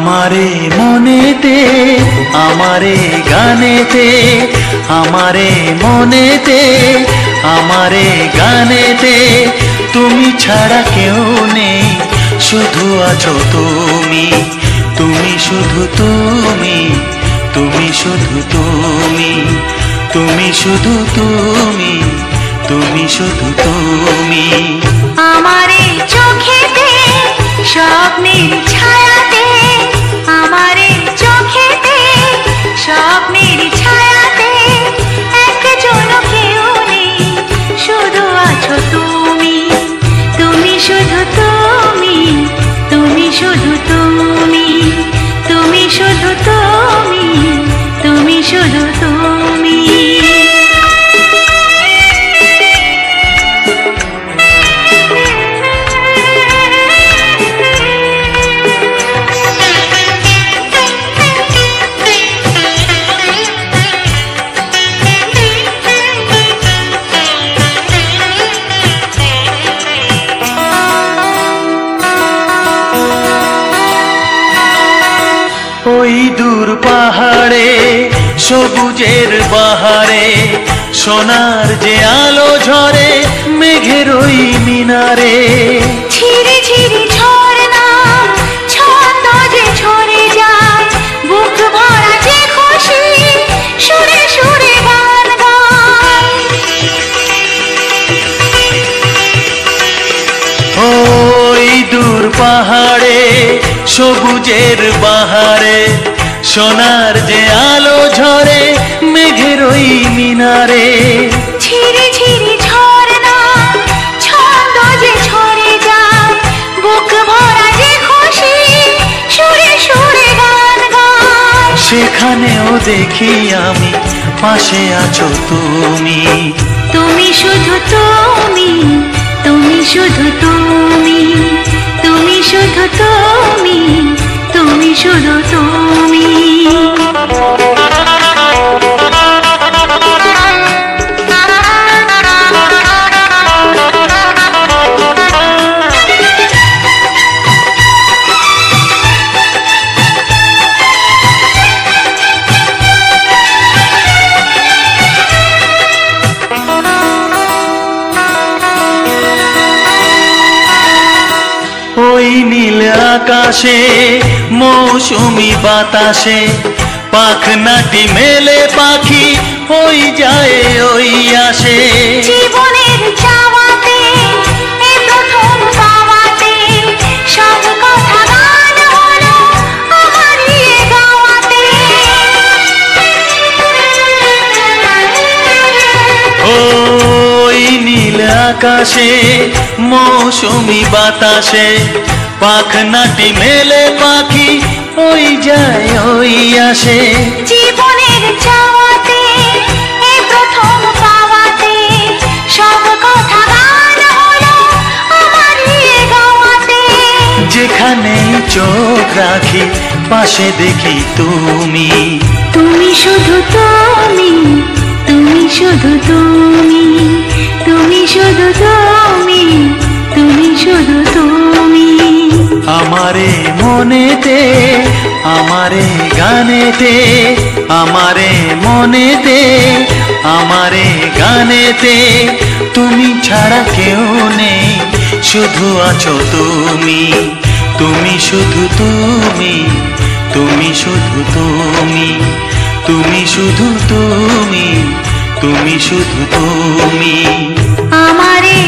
আমারে মনেতে আমারে গানেতে আমারে মনেতে আমারে গানেতে তুমি ছাড়া কেউ নেই শুধু আছো তুমি তুমি শুধু তুমি তুমি শুধু তুমি তুমি শুধু তুমি তুমি শুধু তুমি আমারে চোখেতে স্বপ্নের ছায়াতে আমারে চোখেতে স্বপ্নের ছায়াতে একজন কেউ নেই শুধু আছো তুমি তুমি শুধু তুমি তুমি শুধু তুমি তুমি শুধু তুমি তুমি শুধু তুমি ওই দূর পাহাড়ে সবুজের বাহারে সোনার যে আলো ঝরে মেঘের ওই মিনারে ঝিরি ঝিরি ঝরনা ছন্দ যে ঝরে যায় বুক ভরা যে খুশি সুরে সুরে গান গায় ওই দূর পাহাড়ে সবুজের বাহারে সোনার যে আলো ঝরে মেঘের ওই মিনারে ঝিরি ঝিরি ঝরনা ছন্দ যে ঝরে যায় বুক ভরা যে খুশি সুরে সুরে গান গায় সেখানেও দেখি আমি পাশে আছো তুমি তুমি শুধু তুমি তুমি শুধু তুমি তুমি শুধু তুমি তুমি শুধু তুমি ওই নীল আকাশে মৌসুমি বাতাসে পাখনাটি মেলে পাখি ওই যায় ওই আসে জীবনের চাওয়াতে এ প্রথম পাওয়াতে সব কথা গান হলো আমারই এ গাওয়াতে ওই নীল আকাশে মৌসুমি বাতাসে পাখনাটি মেলে পাখি ওই যায় ওই আসে জীবনের চাওয়াতে এ প্রথম পাওয়াতে সব কথা গান হলো আমারই এ গাওয়াতে যেখানে চোখ রাখি পাশে দেখি তুমি তুমি শুধু তুমি তুমি শুধু তুমি তুমি শুধু তুমি তুমি শুধু তুমি আমারে মনেতে আমারে গানেতে আমারে মনেতে আমারে গানেতে তুমি ছাড়া কেউ নেই শুধু আছো তুমি তুমি শুধু তুমি তুমি শুধু তুমি তুমি শুধু তুমি তুমি শুধু তুমি আমারে